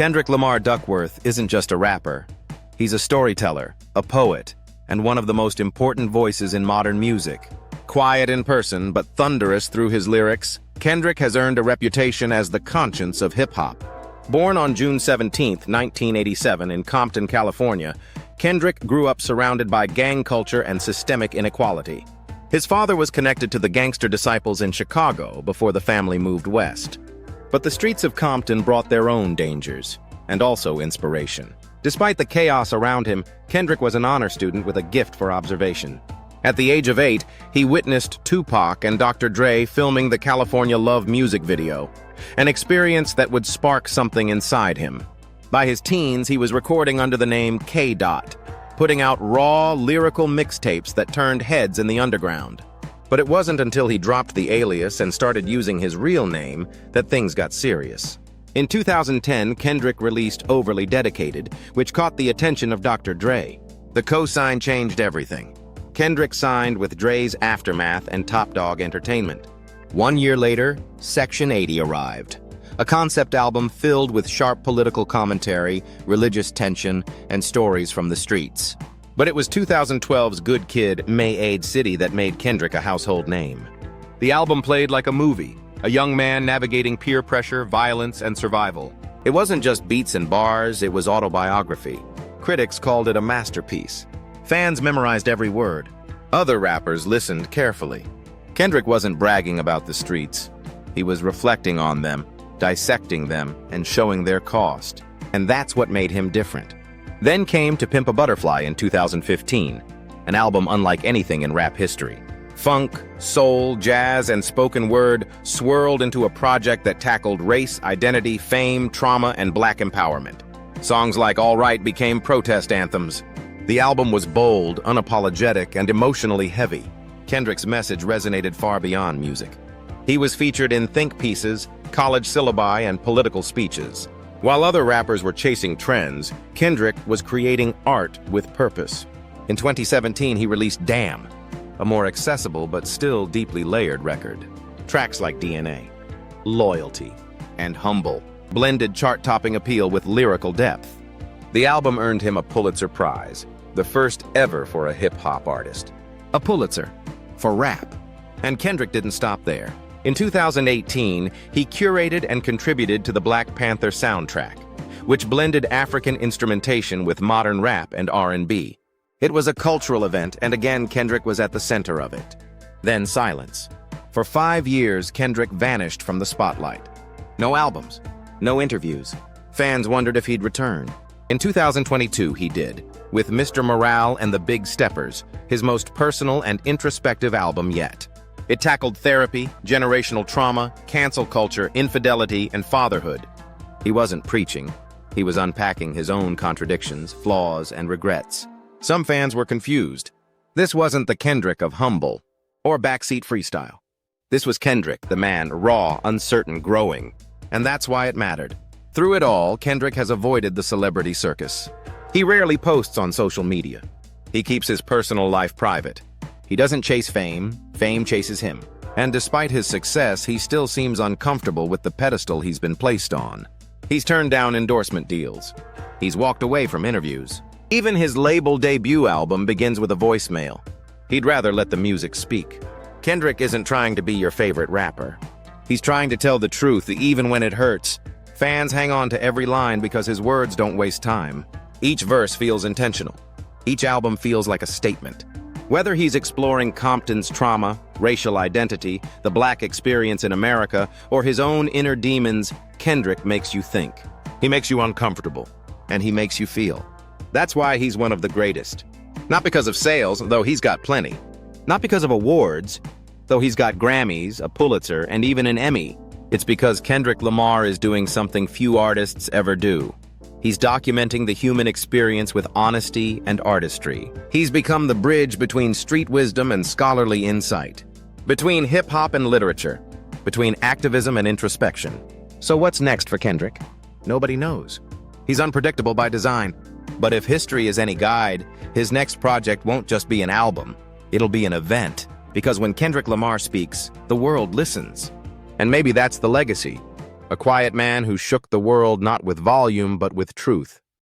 Kendrick Lamar Duckworth isn't just a rapper. He's a storyteller, a poet, and one of the most important voices in modern music. Quiet in person but thunderous through his lyrics, Kendrick has earned a reputation as the conscience of hip-hop. Born on June 17, 1987 in Compton, California, Kendrick grew up surrounded by gang culture and systemic inequality. His father was connected to the gangster disciples in Chicago before the family moved west. But the streets of Compton brought their own dangers, and also inspiration. Despite the chaos around him, Kendrick was an honor student with a gift for observation. At the age of 8, he witnessed Tupac and Dr. Dre filming the California Love music video, an experience that would spark something inside him. By his teens, he was recording under the name K-Dot, putting out raw, lyrical mixtapes that turned heads in the underground. But it wasn't until he dropped the alias and started using his real name that things got serious. In 2010, Kendrick released Overly Dedicated, which caught the attention of Dr. Dre. The co-sign changed everything. Kendrick signed with Dre's Aftermath and Top Dog Entertainment. 1 year later, Section 80 arrived, a concept album filled with sharp political commentary, religious tension, and stories from the streets. But it was 2012's Good Kid, May Aid City that made Kendrick a household name. The album played like a movie, a young man navigating peer pressure, violence, and survival. It wasn't just beats and bars, it was autobiography. Critics called it a masterpiece. Fans memorized every word. Other rappers listened carefully. Kendrick wasn't bragging about the streets. He was reflecting on them, dissecting them, and showing their cost. And that's what made him different. Then came To Pimp a Butterfly in 2015, an album unlike anything in rap history. Funk, soul, jazz, and spoken word swirled into a project that tackled race, identity, fame, trauma, and black empowerment. Songs like All Right became protest anthems. The album was bold, unapologetic, and emotionally heavy. Kendrick's message resonated far beyond music. He was featured in think pieces, college syllabi, and political speeches. While other rappers were chasing trends, Kendrick was creating art with purpose. In 2017, he released Damn, a more accessible but still deeply layered record. Tracks like DNA, Loyalty, and Humble blended chart-topping appeal with lyrical depth. The album earned him a Pulitzer Prize, the first ever for a hip-hop artist. A Pulitzer for rap. And Kendrick didn't stop there. In 2018, he curated and contributed to the Black Panther soundtrack, which blended African instrumentation with modern rap and R&B. It was a cultural event, and again, Kendrick was at the center of it. Then silence. For 5 years, Kendrick vanished from the spotlight. No albums, no interviews. Fans wondered if he'd return. In 2022, he did, with Mr. Morale and the Big Steppers, his most personal and introspective album yet. It tackled therapy, generational trauma, cancel culture, infidelity, and fatherhood. He wasn't preaching. He was unpacking his own contradictions, flaws, and regrets. Some fans were confused. This wasn't the Kendrick of Humble or Backseat Freestyle. This was Kendrick, the man, raw, uncertain, growing. And that's why it mattered. Through it all, Kendrick has avoided the celebrity circus. He rarely posts on social media. He keeps his personal life private. He doesn't chase fame, fame chases him. And despite his success, he still seems uncomfortable with the pedestal he's been placed on. He's turned down endorsement deals. He's walked away from interviews. Even his label debut album begins with a voicemail. He'd rather let the music speak. Kendrick isn't trying to be your favorite rapper. He's trying to tell the truth even when it hurts. Fans hang on to every line because his words don't waste time. Each verse feels intentional. Each album feels like a statement. Whether he's exploring Compton's trauma, racial identity, the black experience in America, or his own inner demons, Kendrick makes you think. He makes you uncomfortable, and he makes you feel. That's why he's one of the greatest. Not because of sales, though he's got plenty. Not because of awards, though he's got Grammys, a Pulitzer, and even an Emmy. It's because Kendrick Lamar is doing something few artists ever do. He's documenting the human experience with honesty and artistry. He's become the bridge between street wisdom and scholarly insight, between hip-hop and literature, between activism and introspection. So what's next for Kendrick? Nobody knows. He's unpredictable by design. But if history is any guide, his next project won't just be an album. It'll be an event. Because when Kendrick Lamar speaks, the world listens. And maybe that's the legacy. A quiet man who shook the world not with volume but with truth.